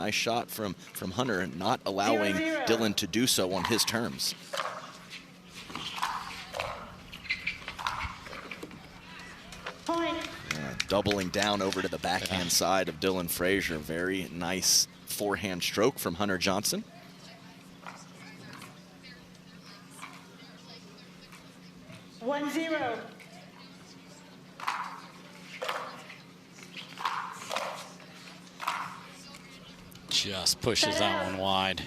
nice shot from Hunter, not allowing Dylan to do so on his terms. Doubling down over to the backhand side of Dylan Frazier. Very nice forehand stroke from Hunter Johnson. One zero. Just pushes that one wide.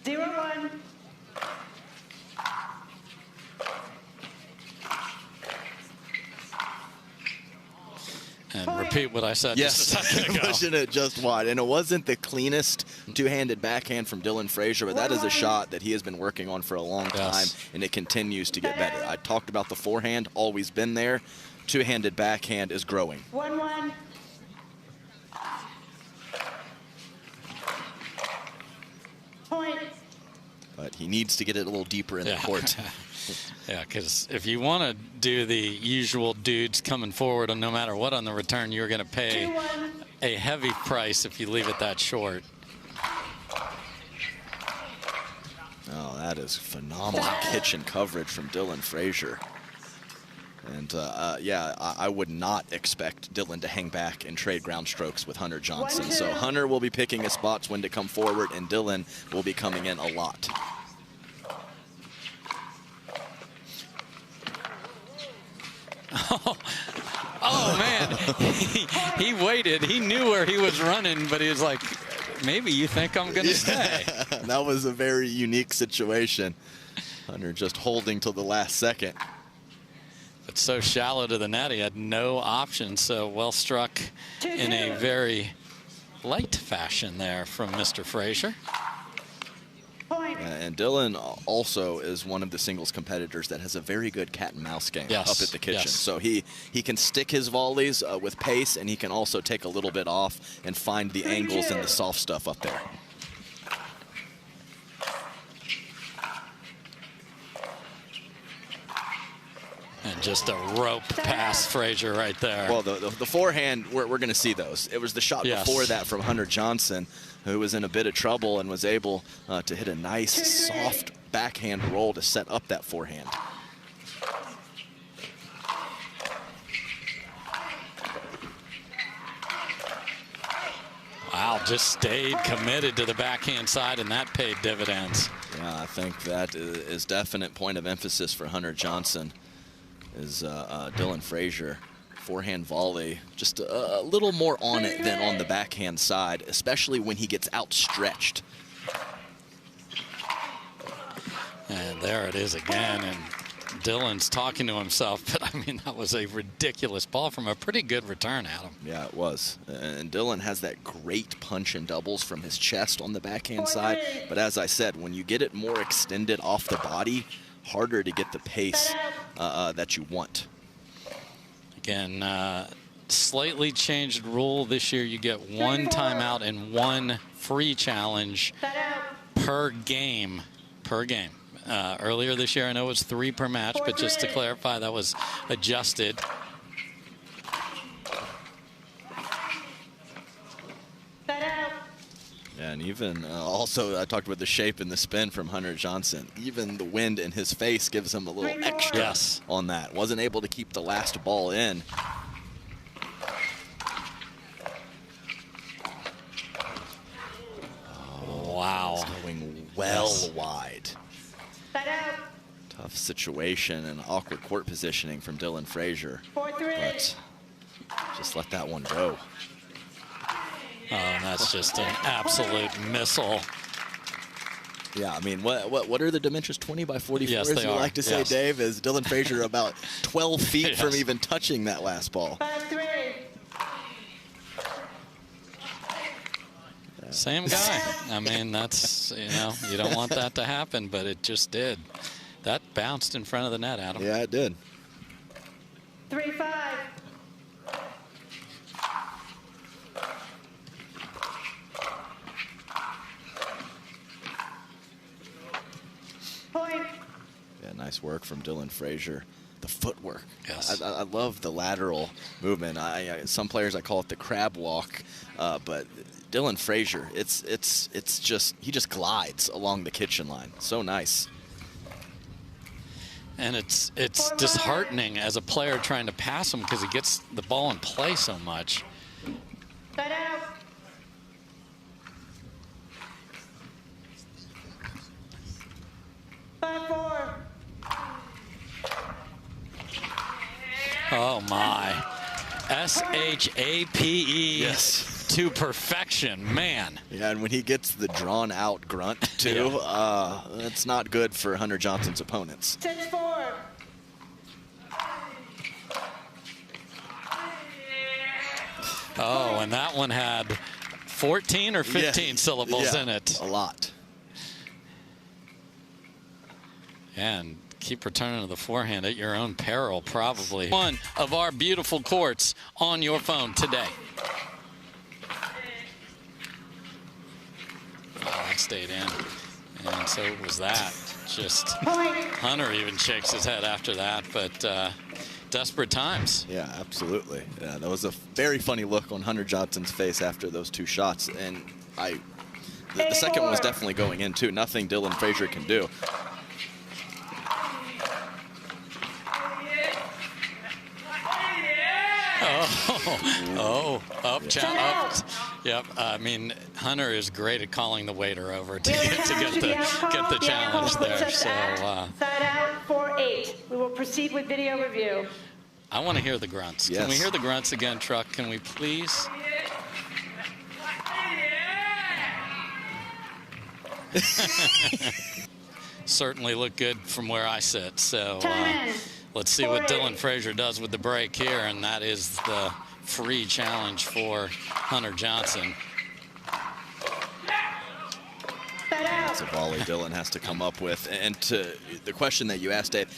0-1. And repeat what I said just a second ago. Pushing it just wide. And it wasn't the cleanest two-handed backhand from Dylan Frazier, but that is a shot that he has been working on for a long time, and it continues to get better. I talked about the forehand, always been there. Two-handed backhand is growing. 1-1. Point. But he needs to get it a little deeper in the court. Yeah, because if you want to do the usual dudes coming forward, no matter what on the return, you're going to pay a heavy price if you leave it that short. Oh, that is phenomenal kitchen coverage from Dylan Frazier. And, yeah, I would not expect Dylan to hang back and trade ground strokes with Hunter Johnson. So Hunter will be picking his spots when to come forward, and Dylan will be coming in a lot. Oh man, he waited. He knew where he was running, but he was like, maybe you think I'm going to stay. That was a very unique situation. Hunter just holding till the last second. But so shallow to the net, he had no option. So well struck in a very light fashion there from Mr. Frazier. And Dylan also is one of the singles competitors that has a very good cat and mouse game up at the kitchen. So he can stick his volleys with pace, and he can also take a little bit off and find the angles and the soft stuff up there. And just a rope pass, Frazier, right there. Well, the forehand, we're going to see those. It was the shot before that from Hunter Johnson, who was in a bit of trouble and was able to hit a nice, soft backhand roll to set up that forehand. Wow, just stayed committed to the backhand side, and that paid dividends. Yeah, I think that is definite point of emphasis for Hunter Johnson. Is Dylan Frazier. Forehand volley, just a little more on it than on the backhand side, especially when he gets outstretched. And there it is again, and Dylan's talking to himself, but I mean, that was a ridiculous ball from a pretty good return, Adam. Yeah, it was. And Dylan has that great punch and doubles from his chest on the backhand side, but as I said, when you get it more extended off the body, harder to get the pace that you want. Again, slightly changed rule this year. You get one timeout and one free challenge per game. Earlier this year, I know it was 3 per match, but just to clarify, that was adjusted. And even also, I talked about the shape and the spin from Hunter Johnson. Even the wind in his face gives him a little extra on that. Wasn't able to keep the last ball in. Oh, wow. It's going well wide. Tough situation and awkward court positioning from Dylan Frazier. But just let that one go. Oh, and that's just an absolute missile. Yeah, I mean, what are the dimensions? 20 by 44, yes, as you like to say, Dave? Is Dylan Frazier about 12 feet from even touching that last ball? Same guy. I mean, that's, you don't want that to happen, but it just did. That bounced in front of the net, Adam. Yeah, it did. 3-5. Yeah, nice work from Dylan Frazier. the footwork. Yes. I love the lateral movement. Some players, I call it the crab walk, but Dylan Frazier, it's just, he just glides along the kitchen line. So nice. And it's disheartening as a player trying to pass him because he gets the ball in play so much. Side out. Five-four. Oh my. SHAPE. Yes. To perfection, man. Yeah, and when he gets the drawn out grunt too, that's not good for Hunter Johnson's opponents. 6-4. Oh, and that one had 14 or 15 syllables in it. A lot. And keep returning to the forehand at your own peril, probably. One of our beautiful courts on your phone today. Oh, that stayed in. And so was that. Just Hunter even shakes his head after that, but desperate times. Yeah, absolutely. Yeah, that was a very funny look on Hunter Johnson's face after those two shots. And the second one was definitely going in too. Nothing Dylan Frazier can do. Up. Yep. I mean, Hunter is great at calling the waiter over to get the challenge there. So side out 4-8. We will proceed with video review. I want to hear the grunts. Yes. Can we hear the grunts again, Truck? Can we please? Certainly look good from where I sit. So let's see what Dylan Frazier does with the break here, and that is the free challenge for Hunter Johnson. That's a volley Dylan has to come up with. And to the question that you asked, Dave,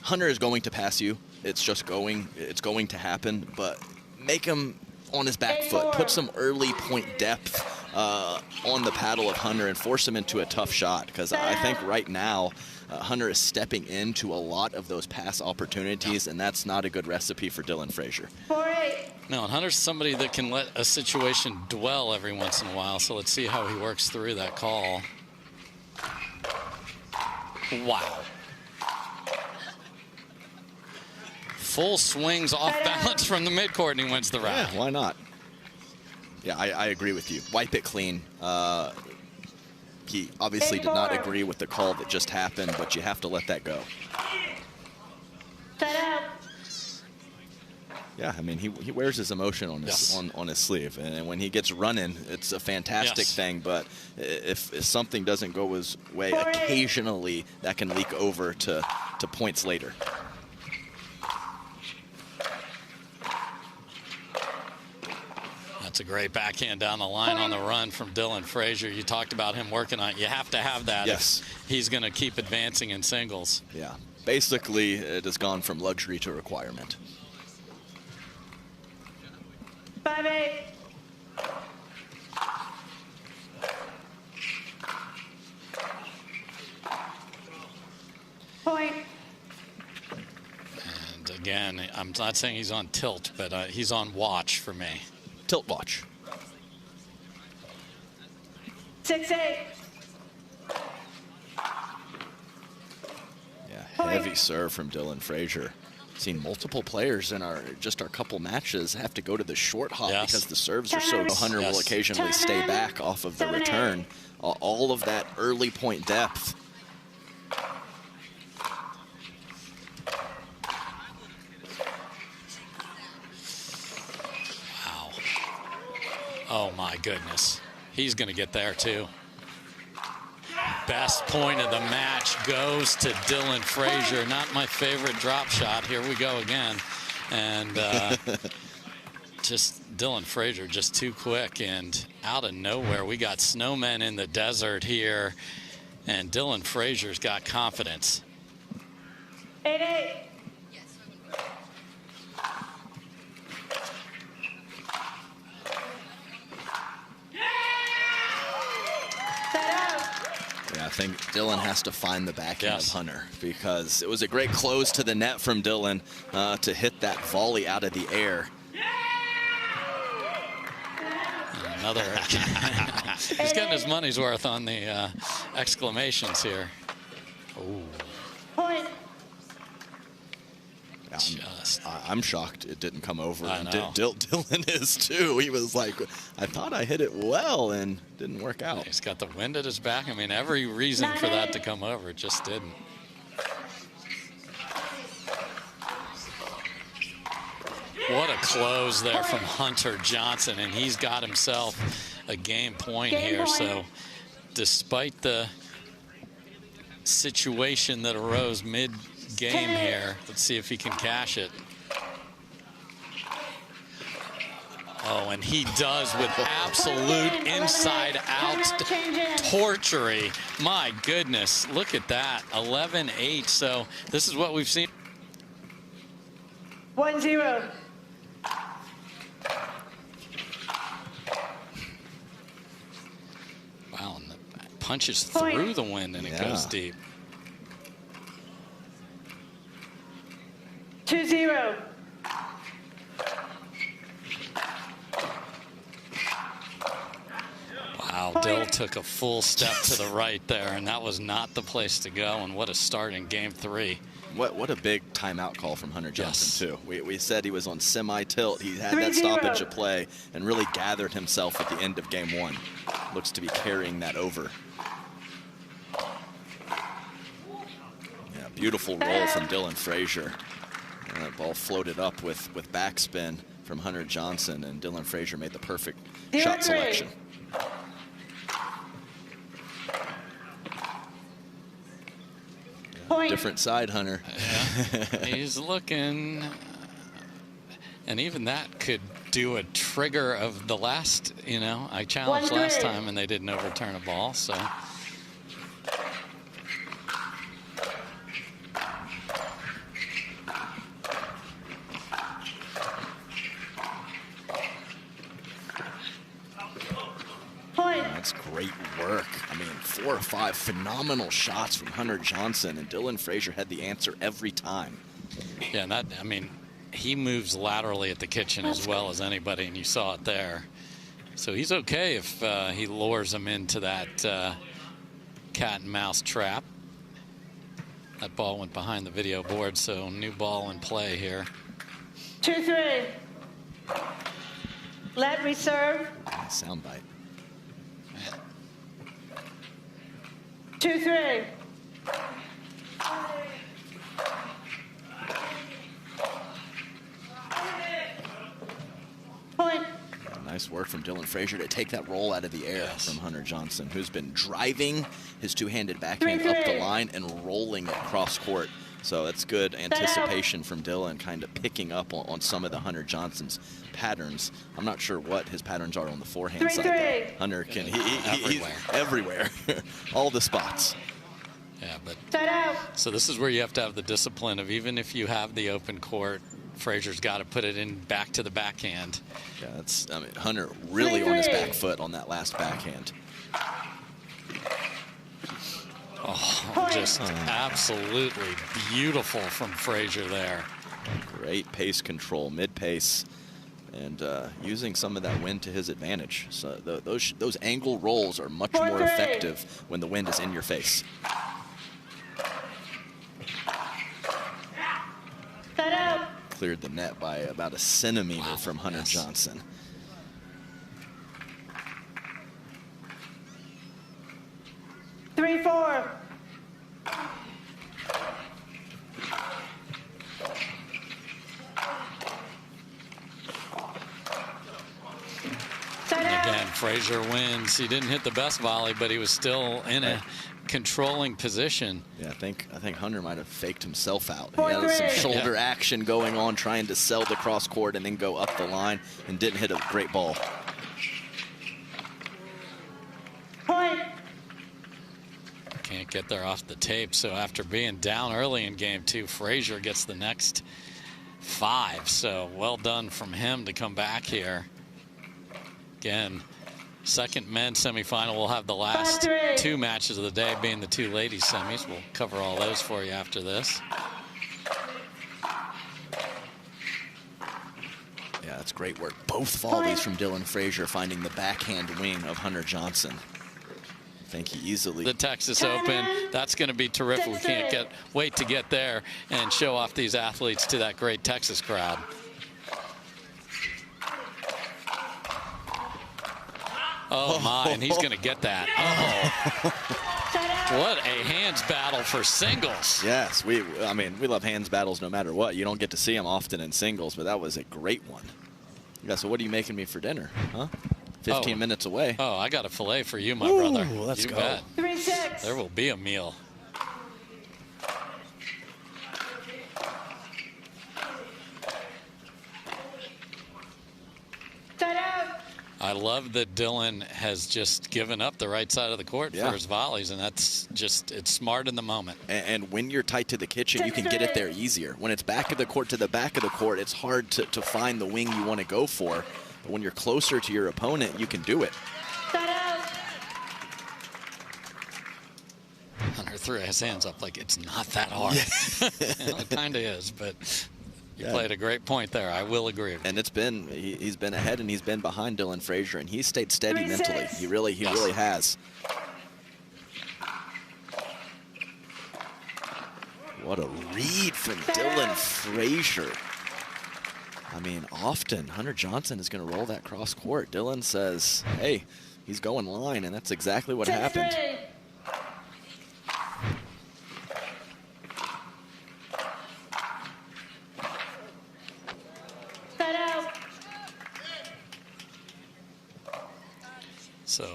Hunter is going to pass you. It's going to happen, but make him on his back foot. Put some early point depth on the paddle of Hunter and force him into a tough shot, because I think right now Hunter is stepping into a lot of those pass opportunities, and that's not a good recipe for Dylan Frazier. 4-8. No, and Hunter's somebody that can let a situation dwell every once in a while, so let's see how he works through that call. Wow. Full swings off balance from the midcourt, and he wins the round. Yeah, why not? Yeah, I agree with you. Wipe it clean. He obviously did not agree with the call that just happened, but you have to let that go. Side out. Yeah, I mean, he wears his emotion on his on his sleeve, and when he gets running, it's a fantastic thing. But if something doesn't go his way, occasionally that can leak over to points later. That's a great backhand down the line on the run from Dylan Frazier. You talked about him working on it. You have to have that if he's going to keep advancing in singles. Yeah, basically it has gone from luxury to requirement. 5-8. Point. And again, I'm not saying he's on tilt, but he's on watch for me. Tilt watch. 6-8. Yeah, heavy serve from Dylan Frazier. Seen multiple players in our couple matches have to go to the short hop because the serves are so. Hunter will occasionally stay back off of the return. All of that early point depth. Wow. Oh my goodness. He's going to get there too. Best point of the match goes to Dylan Frazier. Not my favorite drop shot. Here we go again. And just Dylan Frazier just too quick, and out of nowhere we got snowmen in the desert here, and Dylan Frazier's got confidence. 8-8. think Dylan has to find the backhand Yes. of Hunter, because it was a great close to the net from Dylan to hit that volley out of the air. Another. He's getting his money's worth on the exclamations here. Oh. Point. I'm shocked it didn't come over. I And know. Dylan is too. He was like, I thought I hit it well, and didn't work out. He's got the wind at his back. I mean, every reason for that to come over. It just didn't. What a close there from Hunter Johnson, and he's got himself a game point here. So despite the situation that arose mid-game here, let's see if he can cash it. Oh, and he does with absolute inside-out torturing. My goodness, look at that, 11-8. So this is what we've seen. 1-0. Wow, and the punches through the wind, and it goes deep. 2-0. Wow, Dill took a full step to the right there, and that was not the place to go. And what a start in game 3. What a big timeout call from Hunter Johnson, too. We said he was on semi-tilt. He had that 3-0. stoppage of play and really gathered himself at the end of game 1. Looks to be carrying that over. Yeah, beautiful roll from Dylan Frazier. And that ball floated up with backspin from Hunter Johnson, and Dylan Frazier made the perfect shot selection. Point. Different side, Hunter. Yeah. He's looking, and even that could do a trigger of the last, I challenged last time and they didn't overturn a ball, so. Point. That's great work. I mean, 4 or 5 phenomenal shots from Hunter Johnson, and Dylan Frazier had the answer every time. Yeah, and that, I mean, he moves laterally at the kitchen as well as anybody, and you saw it there. So he's okay if he lures him into that cat and mouse trap. That ball went behind the video board, so new ball in play here. 2-3. Let reserve. Soundbite. 2-3. Point. Nice work from Dylan Frazier to take that roll out of the air from Hunter Johnson, who's been driving his two-handed backhand up the line and rolling it cross court. So that's good anticipation from Dylan, kind of picking up on some of the Hunter Johnson's patterns. I'm not sure what his patterns are on the forehand side, though. Hunter can, he's everywhere, all the spots. Yeah, but so this is where you have to have the discipline of, even if you have the open court, Frazier's got to put it in back to the backhand. Yeah, that's, I mean, Hunter really on his back foot on that last backhand. Oh, just absolutely beautiful from Frazier there. Great pace control, mid-pace, and using some of that wind to his advantage. So those angle rolls are much more effective when the wind is in your face. Cleared the net by about a centimeter from Hunter Johnson. Three, 4. And again, Frazier wins. He didn't hit the best volley, but he was still in a controlling position. Yeah, I think Hunter might have faked himself out. He had some shoulder action going on, trying to sell the cross court and then go up the line, and didn't hit a great ball. Point. Can't get there off the tape. So after being down early in game 2, Frazier gets the next 5. So well done from him to come back here. Again, Second men's semifinal. We'll have the last 2 matches of the day being the 2 ladies semis. We'll cover all those for you after this. Yeah, that's great work. Both volleys from Dylan Frazier finding the backhand wing of Hunter Johnson. I think he easily... The Texas Open, that's going to be terrific. We can't wait to get there and show off these athletes to that great Texas crowd. Oh, my, and he's going to get that. Oh. What a hands battle for singles. Yes, I mean, we love hands battles no matter what. You don't get to see them often in singles, but that was a great one. Yeah, so what are you making me for dinner, huh? 15 minutes away. Oh, I got a filet for you, my brother. Let's go. Bet. 3-6. There will be a meal. I love that Dylan has just given up the right side of the court for his volleys, and that's just, it's smart in the moment. And when you're tight to the kitchen, you can get it there easier. When it's back of the court to the back of the court, it's hard to find the wing you want to go for. But when you're closer to your opponent, you can do it. Hunter threw his hands up like it's not that hard. Yeah. It kind of is, but you played a great point there. I will agree. And it's been, he's been ahead and he's been behind Dylan Frazier, and he's stayed steady mentally. He really has. What a read from Dylan Frazier. I mean, often Hunter Johnson is going to roll that cross court. Dylan says, hey, he's going line, and that's exactly what happened. So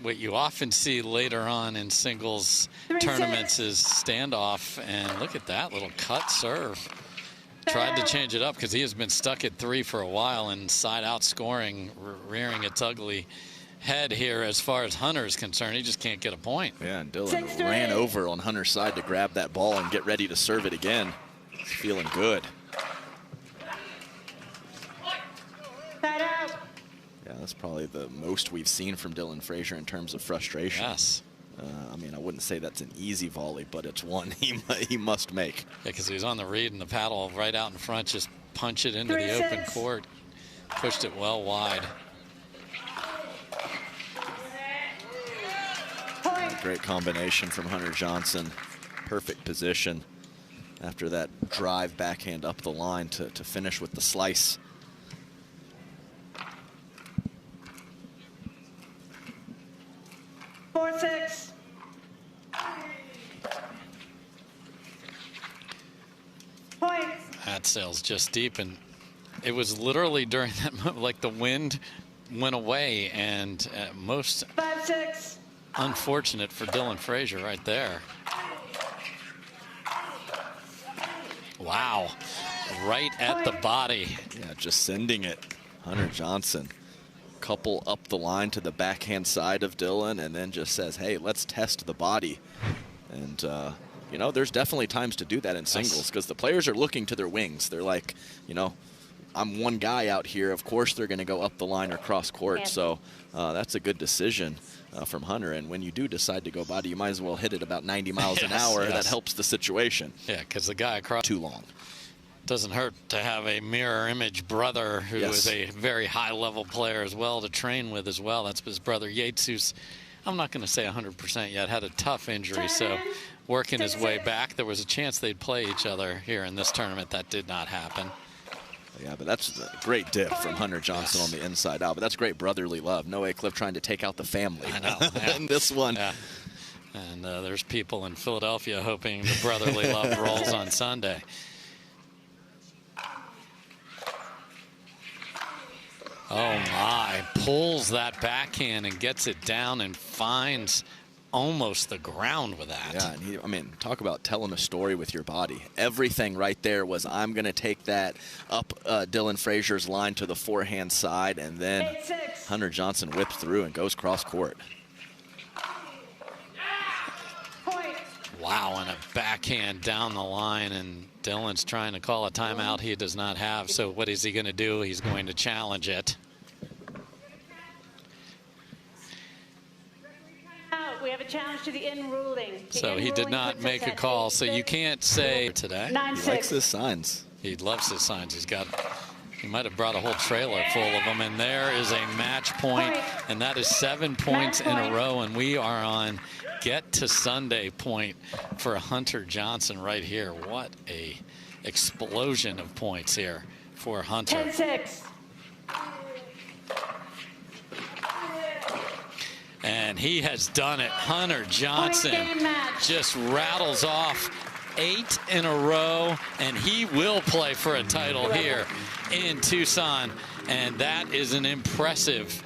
what you often see later on in singles tournaments is standoff, and look at that little cut serve. Tried to change it up because he has been stuck at 3 for a while and side out scoring, rearing its ugly head here as far as Hunter is concerned. He just can't get a point. Yeah, and Dylan ran over on Hunter's side to grab that ball and get ready to serve it again. He's feeling good. Yeah, that's probably the most we've seen from Dylan Frazier in terms of frustration. Yes. I mean, I wouldn't say that's an easy volley, but it's one he must make. Yeah, because he was on the read and the paddle right out in front, just punch it into the open court. Pushed it well wide. Great combination from Hunter Johnson. Perfect position after that drive backhand up the line to finish with the slice. That sails just deep, and it was literally during that moment, like the wind went away, and most unfortunate for Dylan Frazier right there. Wow, right at the body. Yeah, just sending it. Hunter Johnson, couple up the line to the backhand side of Dylan, and then just says, hey, let's test the body. And you know, there's definitely times to do that in singles because the players are looking to their wings. They're like, you know, I'm one guy out here. Of course they're going to go up the line or cross court. So that's a good decision from Hunter. And when you do decide to go body, you might as well hit it about 90 miles an hour. That helps the situation. Yeah, because the guy across too long. Doesn't hurt to have a mirror image brother who is a very high-level player as well to train with as well. That's his brother Yates, who's, I'm not going to say 100% yet, had a tough injury. So working his way back, there was a chance they'd play each other here in this tournament. That did not happen. Yeah, but that's a great dip from Hunter Johnson on the inside out. But that's great brotherly love. Noah Cliff trying to take out the family. I know. in this one. Yeah. And there's people in Philadelphia hoping the brotherly love rolls on Sunday. Oh my, pulls that backhand and gets it down and finds almost the ground with that. Yeah, and I mean, talk about telling a story with your body. Everything right there was, I'm going to take that up Dylan Frazier's line to the forehand side, and then Hunter Johnson whips through and goes cross court. Wow, and a backhand down the line, and Dylan's trying to call a timeout he does not have. So what is he going to do? He's going to challenge it. we have a challenge to the in ruling. So he did not make a call, so you can't say today. He likes his signs. He loves his signs. He might have brought a whole trailer full of them, and there is a match point, and that is 7 points in a row, and we are on get to Sunday point for Hunter Johnson right here. What a explosion of points here for Hunter. 10-6. And he has done it. Hunter Johnson just rattles off 8 in a row, and he will play for a title here in Tucson. And that is an impressive